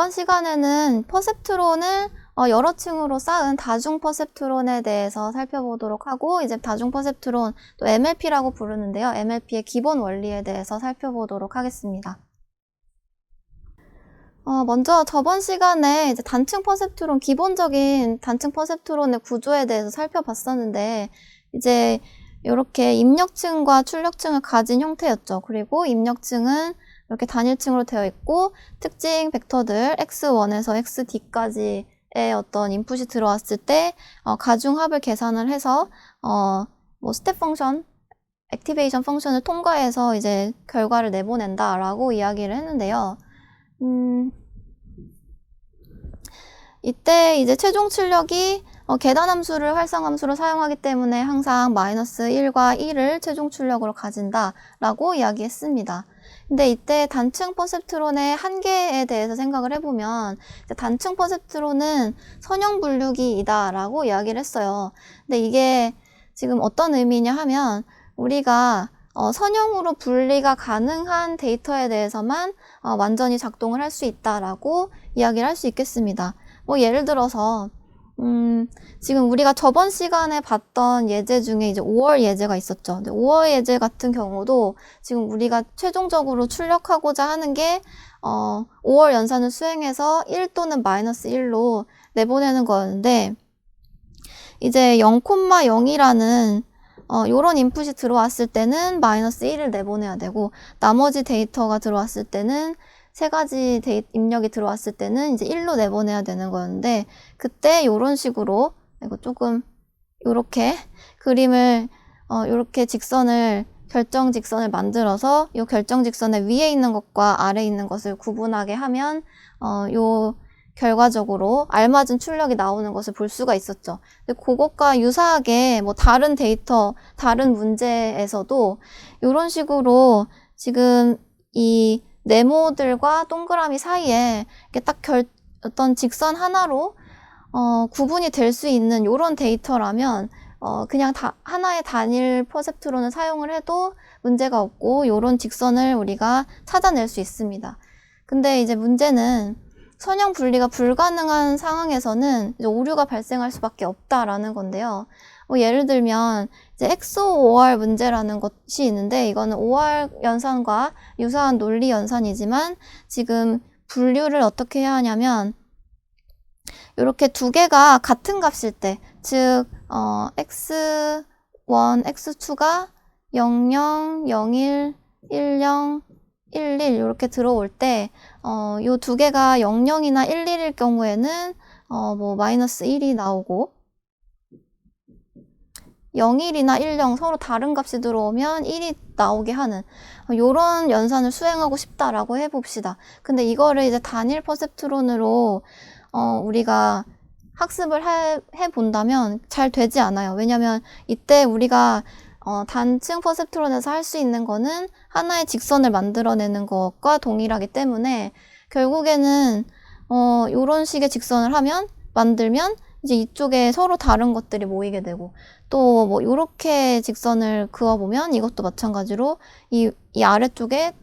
이번 시간에는 퍼셉트론을 여러 층으로 쌓은 다중 퍼셉트론에 대해서 살펴보도록 하고, 이제 다중 퍼셉트론, 또 MLP라고 부르는데요. MLP의 기본 원리에 대해서 살펴보도록 하겠습니다. 먼저 저번 시간에 이제 단층 퍼셉트론, 기본적인 단층 퍼셉트론의 구조에 대해서 살펴봤었는데, 이제 이렇게 입력층과 출력층을 가진 형태였죠. 그리고 입력층은 이렇게 단일층으로 되어 있고, 특징 벡터들 x1에서 xd까지의 어떤 인풋이 들어왔을 때 가중합을 계산을 해서 스텝 펑션, 액티베이션 펑션을 통과해서 이제 결과를 내보낸다라고 이야기를 했는데요. 이때 이제 최종 출력이 계단함수를 활성함수로 사용하기 때문에 항상 -1과 1을 최종 출력으로 가진다라고 이야기했습니다. 근데 이때 단층 퍼셉트론의 한계에 대해서 생각을 해보면, 단층 퍼셉트론은 선형 분류기이다라고 이야기를 했어요. 근데 이게 지금 어떤 의미냐 하면, 우리가 선형으로 분리가 가능한 데이터에 대해서만 완전히 작동을 할 수 있다라고 이야기를 할 수 있겠습니다. 예를 들어서 지금 우리가 저번 시간에 봤던 예제 중에 이제 5월 예제가 있었죠. 근데 5월 예제 같은 경우도 지금 우리가 최종적으로 출력하고자 하는 게 5월 연산을 수행해서 1 또는 -1로 내보내는 거였는데, 이제 0,0이라는 요런 인풋이 들어왔을 때는 -1을 내보내야 되고, 나머지 데이터가 들어왔을 때는 세 가지 입력이 들어왔을 때는 이제 1로 내보내야 되는 거였는데, 그때 요런 식으로, 이거 조금 요렇게 그림을 요렇게 결정 직선을 만들어서 요 결정 직선의 위에 있는 것과 아래에 있는 것을 구분하게 하면 요 결과적으로 알맞은 출력이 나오는 것을 볼 수가 있었죠. 근데 그것과 유사하게 다른 데이터, 다른 문제에서도 이런 식으로 지금 이 네모들과 동그라미 사이에 이렇게 딱 어떤 직선 하나로 구분이 될 수 있는 이런 데이터라면 그냥 하나의 단일 퍼셉트론을 사용을 해도 문제가 없고 이런 직선을 우리가 찾아낼 수 있습니다. 근데 이제 문제는 선형 분리가 불가능한 상황에서는 이제 오류가 발생할 수밖에 없다라는 건데요. 예를 들면 이제 XOR 문제라는 것이 있는데, 이거는 OR 연산과 유사한 논리 연산이지만 지금 분류를 어떻게 해야 하냐면, 이렇게 두 개가 같은 값일 때, 즉 x1, x2가 00, 01, 10, 11 이렇게 들어올 때 요 두 개가 00이나 11일 경우에는 -1이 나오고, 01이나 10 서로 다른 값이 들어오면 1이 나오게 하는 요런 연산을 수행하고 싶다라고 해봅시다. 근데 이거를 이제 단일 퍼셉트론으로 우리가 학습을 해본다면 잘 되지 않아요. 왜냐면 이때 우리가 단층 퍼셉트론에서 할 수 있는 거는 하나의 직선을 만들어내는 것과 동일하기 때문에, 결국에는 요런 식의 직선을 만들면 이제 이쪽에 서로 다른 것들이 모이게 되고, 또 요렇게 직선을 그어보면 이것도 마찬가지로 이 아래쪽에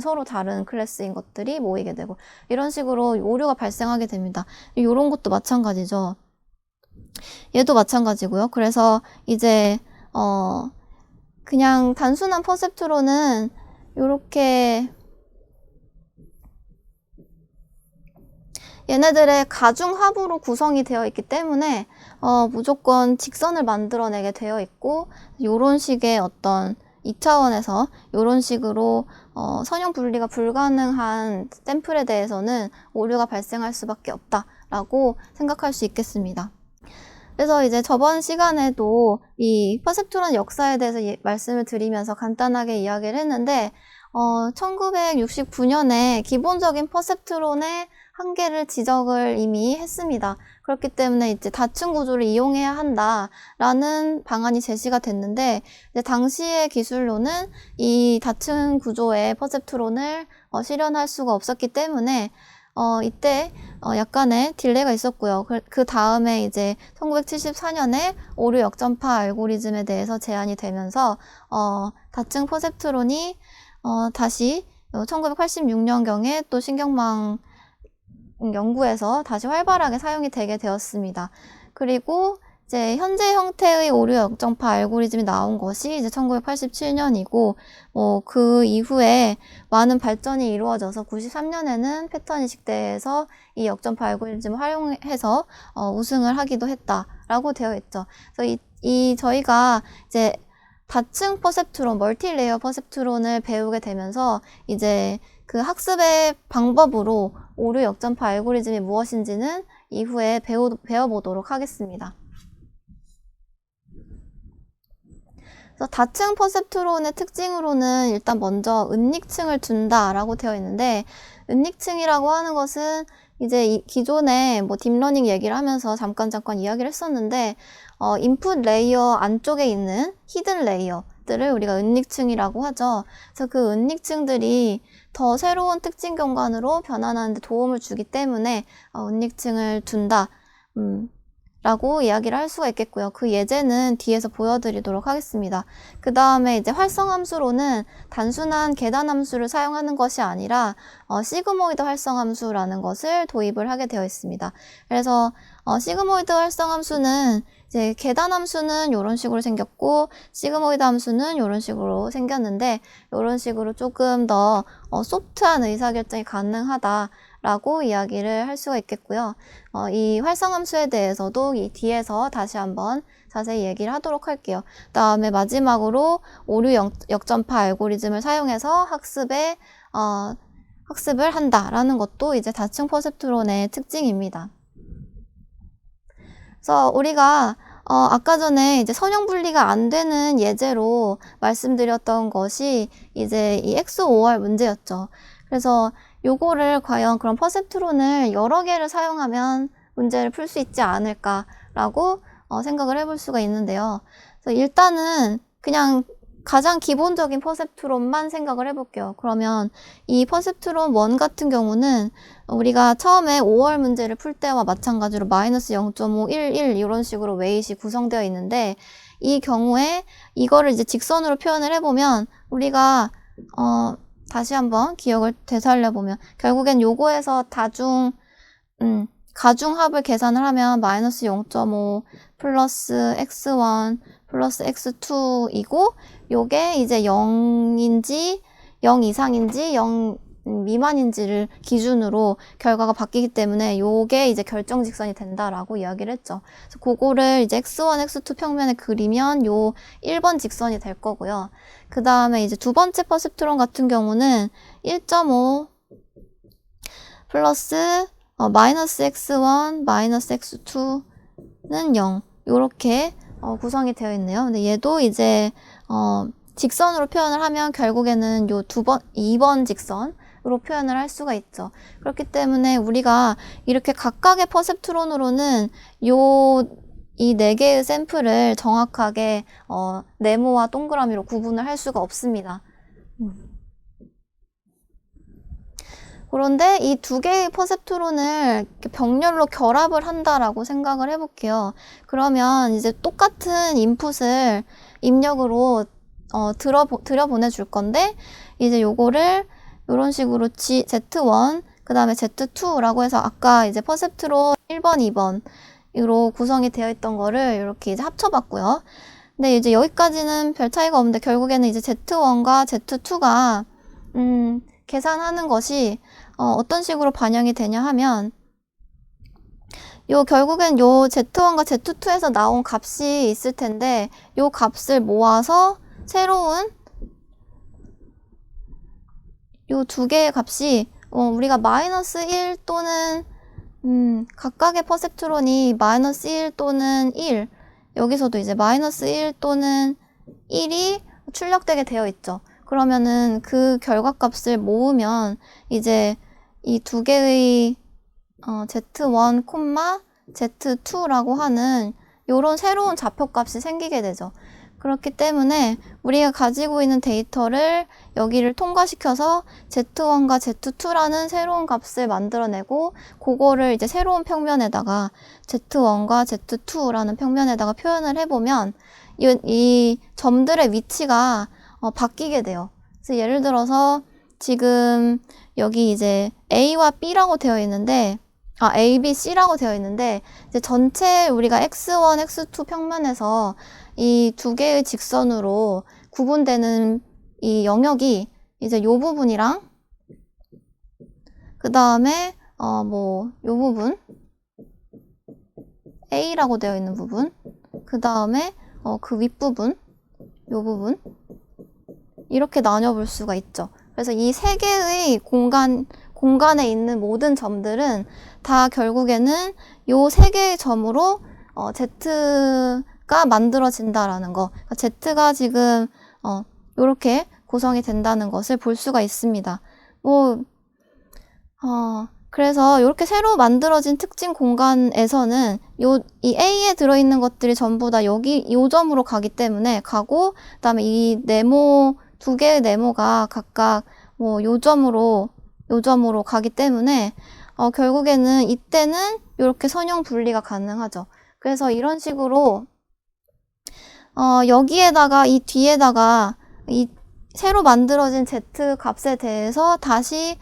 서로 다른 클래스인 것들이 모이게 되고, 이런 식으로 오류가 발생하게 됩니다. 요런 것도 마찬가지죠. 얘도 마찬가지고요. 그래서 이제 그냥 단순한 퍼셉트론은 요렇게 얘네들의 가중합으로 구성이 되어 있기 때문에 무조건 직선을 만들어내게 되어 있고, 요런 식의 어떤 2차원에서 요런 식으로 선형 분리가 불가능한 샘플에 대해서는 오류가 발생할 수밖에 없다라고 생각할 수 있겠습니다. 그래서 이제 저번 시간에도 이 퍼셉트론 역사에 대해서 말씀을 드리면서 간단하게 이야기를 했는데, 1969년에 기본적인 퍼셉트론의 한계를 지적을 이미 했습니다. 그렇기 때문에 이제 다층 구조를 이용해야 한다라는 방안이 제시가 됐는데, 이제 당시의 기술로는 이 다층 구조의 퍼셉트론을 실현할 수가 없었기 때문에 이때 약간의 딜레이가 있었고요. 그 다음에 이제 1974년에 오류 역전파 알고리즘에 대해서 제안이 되면서 다층 퍼셉트론이 다시 1986년경에 또 신경망 연구에서 다시 활발하게 사용이 되게 되었습니다. 그리고 이제 현재 형태의 오류 역정파 알고리즘이 나온 것이 이제 1987년이고, 그 이후에 많은 발전이 이루어져서 93년에는 패턴 인식대에서 이 역정파 알고리즘을 활용해서 우승을 하기도 했다라고 되어 있죠. 그래서 저희가 이제 다층 퍼셉트론, 멀티레이어 퍼셉트론을 배우게 되면서 이제 그 학습의 방법으로 오류 역전파 알고리즘이 무엇인지는 이후에 배워보도록 하겠습니다. 그래서 다층 퍼셉트론의 특징으로는 일단 먼저 은닉층을 둔다라고 되어 있는데, 은닉층이라고 하는 것은 이제 기존에 딥러닝 얘기를 하면서 잠깐 이야기를 했었는데, 인풋 레이어 안쪽에 있는 히든 레이어들을 우리가 은닉층이라고 하죠. 그래서 그 은닉층들이 더 새로운 특징 경관으로 변환하는 데 도움을 주기 때문에 은닉층을 둔다 라고 이야기를 할 수가 있겠고요. 그 예제는 뒤에서 보여드리도록 하겠습니다. 그 다음에 이제 활성함수로는 단순한 계단함수를 사용하는 것이 아니라 시그모이드 활성함수라는 것을 도입을 하게 되어 있습니다. 그래서 시그모이드 활성함수는 이제 계단함수는 이런 식으로 생겼고, 시그모이드 함수는 이런 식으로 생겼는데, 이런 식으로 조금 더 소프트한 의사결정이 가능하다라고 이야기를 할 수가 있겠고요. 이 활성함수에 대해서도 이 뒤에서 다시 한번 자세히 얘기를 하도록 할게요. 그 다음에 마지막으로 오류 역전파 알고리즘을 사용해서 학습을 한다라는 것도 이제 다층 퍼셉트론의 특징입니다. 그래서 우리가 아까 전에 이제 선형 분리가 안 되는 예제로 말씀드렸던 것이 이제 이 XOR 문제였죠. 그래서 요거를 과연 그런 퍼셉트론을 여러 개를 사용하면 문제를 풀 수 있지 않을까라고 생각을 해볼 수가 있는데요. 그래서 일단은 그냥 가장 기본적인 퍼셉트론만 생각을 해볼게요. 그러면 이 퍼셉트론 1 같은 경우는 우리가 처음에 5월 문제를 풀 때와 마찬가지로 마이너스 0.5, 1, 1 이런 식으로 웨이트이 구성되어 있는데, 이 경우에 이거를 이제 직선으로 표현을 해보면 우리가 다시 한번 기억을 되살려보면 결국엔 요거에서 가중합을 계산을 하면 마이너스 0.5 플러스 x1 플러스 x2이고, 요게 이제 0인지 0 이상인지 0 미만인지를 기준으로 결과가 바뀌기 때문에 요게 이제 결정직선이 된다라고 이야기를 했죠. 그래서 그거를 이제 x1, x2 평면에 그리면 요 1번 직선이 될 거고요. 그 다음에 이제 두 번째 퍼셉트론 같은 경우는 1.5 플러스 마이너스 x1, 마이너스 x2는 0 요렇게 구성이 되어 있네요. 근데 얘도 이제 직선으로 표현을 하면 결국에는 요 2번 직선으로 표현을 할 수가 있죠. 그렇기 때문에 우리가 이렇게 각각의 퍼셉트론으로는 이 4개의 샘플을 정확하게 네모와 동그라미로 구분을 할 수가 없습니다. 그런데 이 2개의 퍼셉트론을 병렬로 결합을 한다라고 생각을 해볼게요. 그러면 이제 똑같은 인풋을 입력으로 들여보내줄 건데, 이제 요거를 이런 식으로 Z1, 그 다음에 Z2라고 해서 아까 이제 퍼셉트론 1번, 2번으로 구성이 되어 있던 거를 이렇게 이제 합쳐봤고요. 근데 이제 여기까지는 별 차이가 없는데, 결국에는 이제 Z1과 Z2가 계산하는 것이 어떤 식으로 반영이 되냐 하면, 결국엔 요 Z1과 Z2에서 나온 값이 있을 텐데, 요 값을 모아서 새로운 요 2개의 값이 우리가 마이너스 1 또는 각각의 퍼셉트론이 마이너스 1 또는 1, 여기서도 이제 마이너스 1 또는 1이 출력되게 되어 있죠. 그러면은 그 결과값을 모으면 이제 이 2개의 Z1, Z2라고 하는 요런 새로운 좌표값이 생기게 되죠. 그렇기 때문에 우리가 가지고 있는 데이터를 여기를 통과시켜서 Z1과 Z2라는 새로운 값을 만들어내고, 그거를 이제 새로운 평면에다가 Z1과 Z2라는 평면에다가 표현을 해보면 이 점들의 위치가 바뀌게 돼요. 그래서 예를 들어서 지금 여기 이제 A와 B라고 되어 있는데, A, B, C라고 되어 있는데, 이제 전체 우리가 x1, x2 평면에서 이 두 개의 직선으로 구분되는 이 영역이 이제 요 부분이랑, 그 다음에, 요 부분, A라고 되어 있는 부분, 그 다음에, 그 윗부분, 요 부분, 이렇게 나눠볼 수가 있죠. 그래서 이 세 개의 공간에 있는 모든 점들은 다 결국에는 요 세 개의 점으로 Z가 만들어진다라는 거. 그러니까 Z가 지금 요렇게 구성이 된다는 것을 볼 수가 있습니다. 그래서 이렇게 새로 만들어진 특징 공간에서는 이 A에 들어있는 것들이 전부 다 여기 요 점으로 가기 때문에 가고, 그다음에 이 네모 두 개의 네모가 각각 요 점으로 가기 때문에 결국에는 이때는 이렇게 선형 분리가 가능하죠. 그래서 이런 식으로 여기에다가 이 뒤에다가 이 새로 만들어진 Z 값에 대해서 다시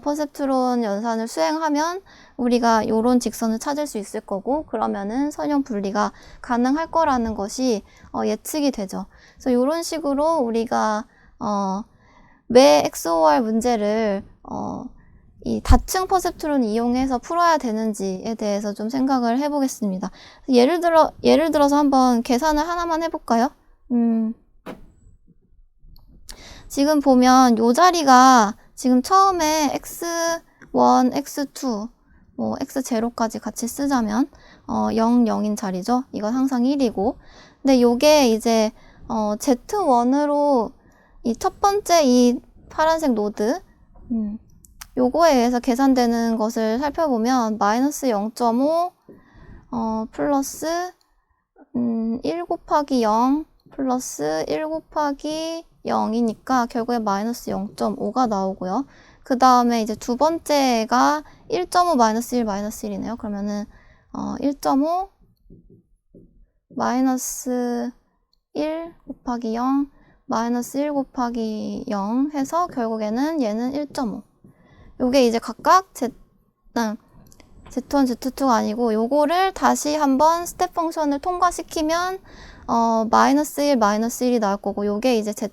퍼셉트론 연산을 수행하면 우리가 요런 직선을 찾을 수 있을 거고, 그러면은 선형 분리가 가능할 거라는 것이 예측이 되죠. 그래서 요런 식으로 우리가 왜 XOR 문제를 이 다층 퍼셉트론 이용해서 풀어야 되는지에 대해서 좀 생각을 해보겠습니다. 예를 들어서 한번 계산을 하나만 해볼까요? 지금 보면 요 자리가 지금 처음에 x1, x2, x0까지 같이 쓰자면 0, 0인 자리죠. 이건 항상 1이고. 근데 요게 이제 z1으로 이 첫 번째 이 파란색 노드 요거에 의해서 계산되는 것을 살펴보면 마이너스 0.5 플러스 1 곱하기 0 플러스 1 곱하기 0이니까 결국에 마이너스 0.5가 나오고요. 그 다음에 이제 두 번째가 1.5 마이너스 1 마이너스 1이네요. 그러면은 1.5 마이너스 1 곱하기 0 마이너스 1 곱하기 0 해서 결국에는 얘는 1.5. 요게 이제 각각 Z1, Z2가 아니고 요거를 다시 한번 스텝 펑션을 통과시키면 마이너스 1, 마이너스 1이 나올 거고, 요게 이제 즉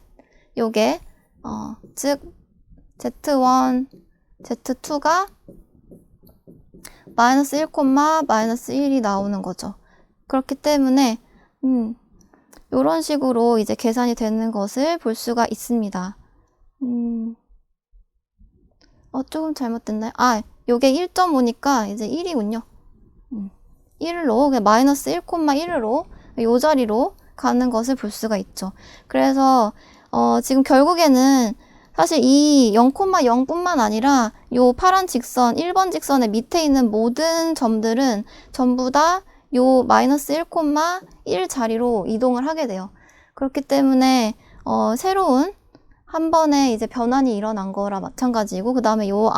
Z1, Z2가 마이너스 1, 마이너스 1이 나오는 거죠. 그렇기 때문에 요런 식으로 이제 계산이 되는 것을 볼 수가 있습니다. 조금 잘못됐나요? 요게 1.5니까 이제 1이군요. 1로, 그냥 마이너스 1, 1로 요 자리로 가는 것을 볼 수가 있죠. 그래서 지금 결국에는 사실 이 0,0뿐만 아니라 요 파란 직선, 1번 직선의 밑에 있는 모든 점들은 전부 다 요 마이너스 1,1 자리로 이동을 하게 돼요. 그렇기 때문에 새로운 한 번에 이제 변환이 일어난 거라 마찬가지고, 그 다음에 요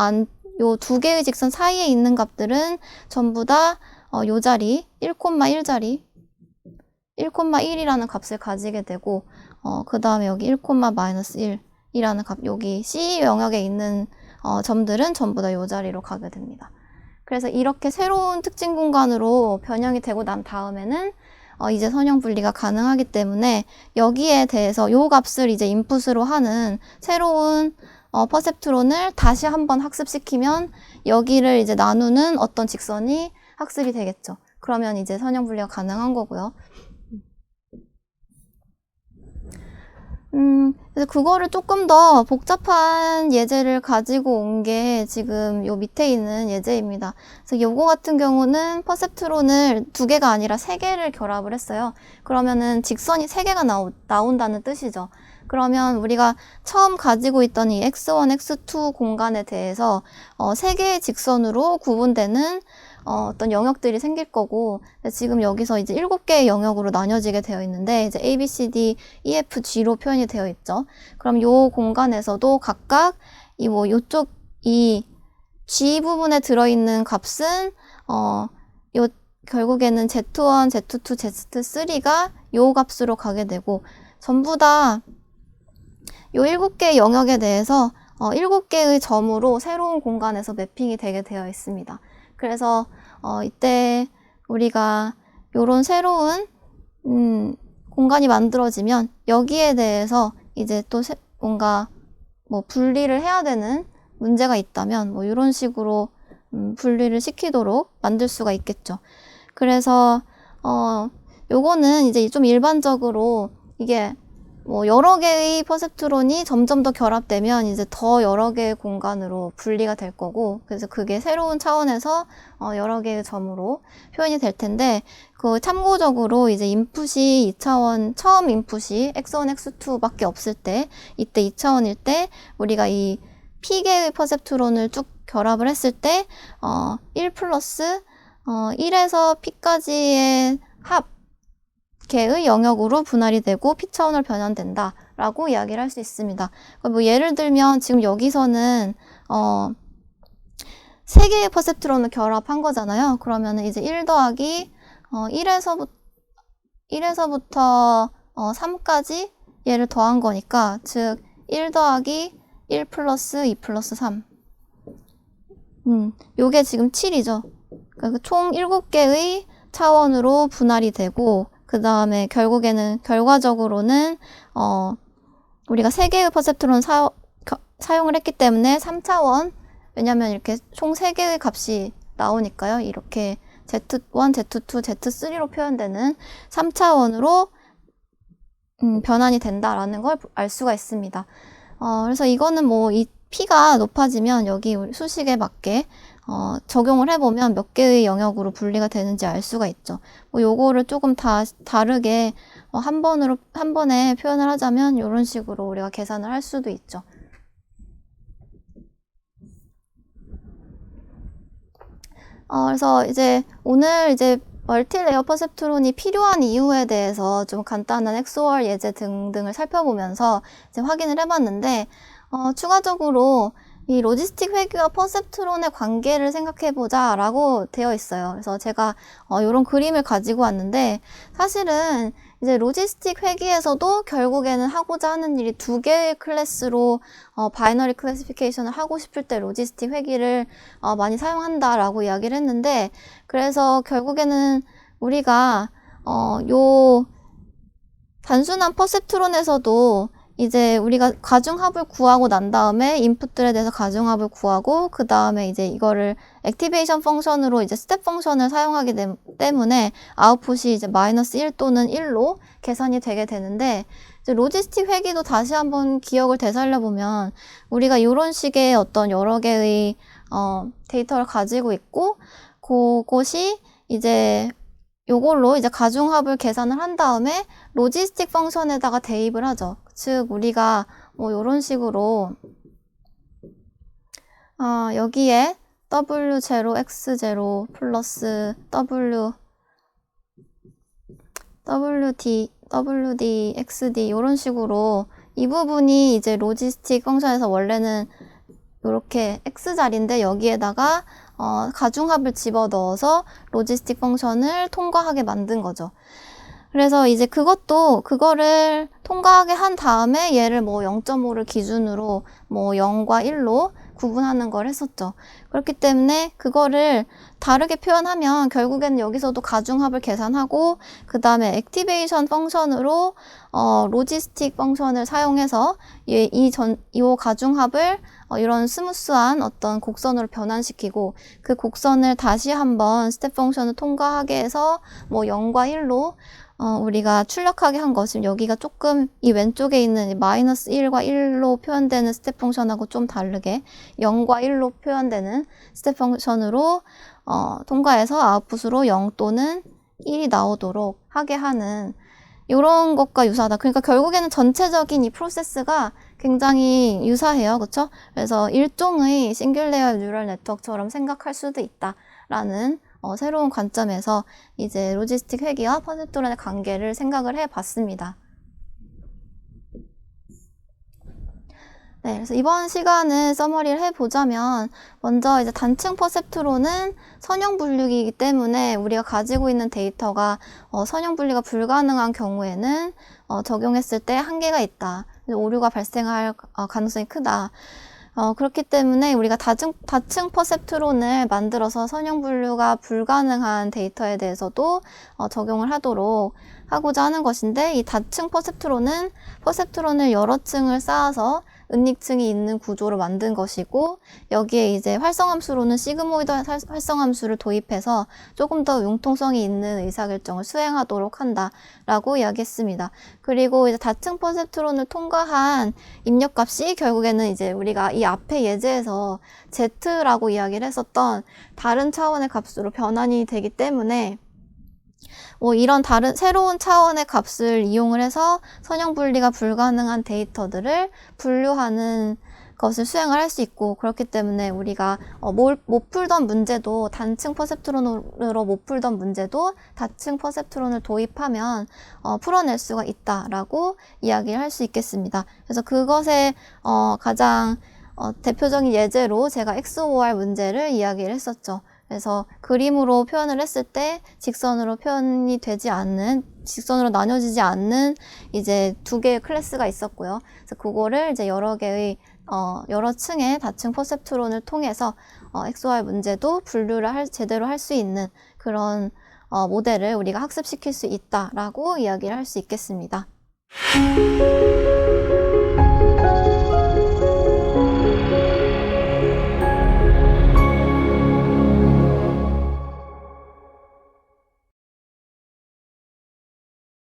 두 개의 직선 사이에 있는 값들은 전부 다 요 자리 1,1 자리 1,1이라는 값을 가지게 되고, 그 다음에 여기 1, 마이너스 1이라는 값, 여기 C 영역에 있는 점들은 전부 다 요 자리로 가게 됩니다. 그래서 이렇게 새로운 특징 공간으로 변형이 되고 난 다음에는 이제 선형 분리가 가능하기 때문에 여기에 대해서 요 값을 이제 인풋으로 하는 새로운 퍼셉트론을 다시 한번 학습시키면 여기를 이제 나누는 어떤 직선이 학습이 되겠죠. 그러면 이제 선형 분리가 가능한 거고요. 그래서 그거를 조금 더 복잡한 예제를 가지고 온 게 지금 요 밑에 있는 예제입니다. 그래서 요거 같은 경우는 퍼셉트론을 2개가 아니라 3개를 결합을 했어요. 그러면은 직선이 3개가 나온다는 뜻이죠. 그러면 우리가 처음 가지고 있던 이 x1, x2 공간에 대해서 3개의 직선으로 구분되는 어떤 영역들이 생길 거고, 지금 여기서 이제 7개의 영역으로 나뉘어지게 되어 있는데, 이제 A, B, C, D, E, F, G로 표현이 되어 있죠. 그럼 요 공간에서도 각각 요쪽 이 G 부분에 들어있는 값은 결국에는 Z1, Z2, Z3가 요 값으로 가게 되고, 전부 다 요 7개의 영역에 대해서 7개의 점으로 새로운 공간에서 매핑이 되게 되어 있습니다. 그래서 이때 우리가 요런 새로운 공간이 만들어지면 여기에 대해서 이제 또 뭔가 뭐 분리를 해야 되는 문제가 있다면 뭐 이런 식으로 분리를 시키도록 만들 수가 있겠죠. 그래서 요거는 이제 좀 일반적으로 이게 뭐 여러 개의 퍼셉트론이 점점 더 결합되면 이제 더 여러 개의 공간으로 분리가 될 거고, 그래서 그게 새로운 차원에서 여러 개의 점으로 표현이 될 텐데, 그 참고적으로 이제 인풋이 2차원, 처음 인풋이 x1, x2밖에 없을 때, 이때 2차원일 때 우리가 이 p개의 퍼셉트론을 쭉 결합을 했을 때 1 플러스 1에서 p까지의 합 개의 영역으로 분할이 되고 P차원으로 변환된다 라고 이야기를 할 수 있습니다. 뭐 예를 들면 지금 여기서는 3개의 퍼셉트론을 결합한 거잖아요. 그러면 이제 1 더하기 1에서부터 3까지 얘를 더한 거니까, 즉 1 더하기 1 플러스 2 플러스 3, 요게 지금 7이죠. 그러니까 총 7개의 차원으로 분할이 되고, 그 다음에 결과적으로는 우리가 3개의 퍼셉트론 사용을 했기 때문에 3차원, 왜냐면 이렇게 총 3개의 값이 나오니까요. 이렇게 Z1, Z2, Z3로 표현되는 3차원으로 변환이 된다라는 걸 알 수가 있습니다. 그래서 이거는 뭐 이 P가 높아지면 여기 우리 수식에 맞게 적용을 해보면 몇 개의 영역으로 분리가 되는지 알 수가 있죠. 뭐 요거를 조금 다르게 한 번에 표현을 하자면 이런 식으로 우리가 계산을 할 수도 있죠. 그래서 이제 오늘 이제 멀티레이어 퍼셉트론이 필요한 이유에 대해서 좀 간단한 XOR 예제 등등을 살펴보면서 이제 확인을 해봤는데, 추가적으로 이 로지스틱 회귀와 퍼셉트론의 관계를 생각해보자 라고 되어 있어요. 그래서 제가 이런 그림을 가지고 왔는데, 사실은 이제 로지스틱 회귀에서도 결국에는 하고자 하는 일이 2개의 클래스로 바이너리 클래시피케이션을 하고 싶을 때 로지스틱 회귀를 많이 사용한다라고 이야기를 했는데, 그래서 결국에는 우리가 요 단순한 퍼셉트론에서도 이제 우리가 가중합을 구하고 난 다음에 인풋들에 대해서 가중합을 구하고, 그 다음에 이제 이거를 액티베이션 펑션으로 이제 스텝 펑션을 사용하기 때문에 아웃풋이 이제 -1 또는 1로 계산이 되게 되는데, 이제 로지스틱 회귀도 다시 한번 기억을 되살려 보면 우리가 이런 식의 어떤 여러 개의 데이터를 가지고 있고, 그것이 이제 요걸로 이제 가중합을 계산을 한 다음에 로지스틱 펑션에다가 대입을 하죠. 즉 우리가 뭐 이런 식으로 여기에 W0, X0 플러스 WD, XD 이런 식으로 이 부분이 이제 로지스틱 펑션에서 원래는 이렇게 X자리인데 여기에다가 가중합을 집어넣어서 로지스틱 펑션을 통과하게 만든 거죠. 그래서 이제 그거를 통과하게 한 다음에 얘를 뭐 0.5를 기준으로 뭐 0과 1로 구분하는 걸 했었죠. 그렇기 때문에 그거를 다르게 표현하면 결국에는 여기서도 가중합을 계산하고, 그 다음에 액티베이션 펑션으로 로지스틱 펑션을 사용해서 이 가중합을 이런 스무스한 어떤 곡선으로 변환시키고, 그 곡선을 다시 한번 스텝 펑션을 통과하게 해서 뭐 0과 1로 우리가 출력하게 한 거. 지금 여기가 조금 이 왼쪽에 있는 -1과 1로 표현되는 스텝 펑션하고 좀 다르게 0과 1로 표현되는 스텝 펑션으로 통과해서 아웃풋으로 0 또는 1이 나오도록 하게 하는 이런 것과 유사하다. 그러니까 결국에는 전체적인 이 프로세스가 굉장히 유사해요. 그렇죠? 그래서 일종의 싱글 레이어 뉴럴 네트워크처럼 생각할 수도 있다라는 새로운 관점에서 이제 로지스틱 회귀와 퍼셉트론의 관계를 생각을 해봤습니다. 네, 그래서 이번 시간은 서머리를 해보자면, 먼저 이제 단층 퍼셉트론은 선형 분류기이기 때문에 우리가 가지고 있는 데이터가 선형 분류가 불가능한 경우에는 적용했을 때 한계가 있다. 오류가 발생할 가능성이 크다. 그렇기 때문에 우리가 다층 퍼셉트론을 만들어서 선형 분류가 불가능한 데이터에 대해서도 적용을 하고자 하는 것인데, 이 다층 퍼셉트론을 여러 층을 쌓아서 은닉층이 있는 구조로 만든 것이고, 여기에 이제 활성함수로는 시그모이드 활성함수를 도입해서 조금 더 융통성이 있는 의사결정을 수행하도록 한다라고 이야기했습니다. 그리고 이제 다층 퍼셉트론을 통과한 입력값이 결국에는 이제 우리가 이 앞에 예제에서 Z라고 이야기를 했었던 다른 차원의 값으로 변환이 되기 때문에 이런 새로운 차원의 값을 이용을 해서 선형 분리가 불가능한 데이터들을 분류하는 것을 수행을 할 수 있고, 그렇기 때문에 우리가 못 풀던 문제도 단층 퍼셉트론으로 못 풀던 문제도 다층 퍼셉트론을 도입하면 풀어낼 수가 있다라고 이야기를 할 수 있겠습니다. 그래서 그것의 가장 대표적인 예제로 제가 XOR 문제를 이야기를 했었죠. 그래서 그림으로 표현을 했을 때 직선으로 나뉘어지지 않는 이제 두 개의 클래스가 있었고요. 그래서 그거를 이제 여러 층의 다층 퍼셉트론을 통해서 XOR 문제도 분류를 제대로 할 수 있는 그런 모델을 우리가 학습시킬 수 있다라고 이야기를 할 수 있겠습니다.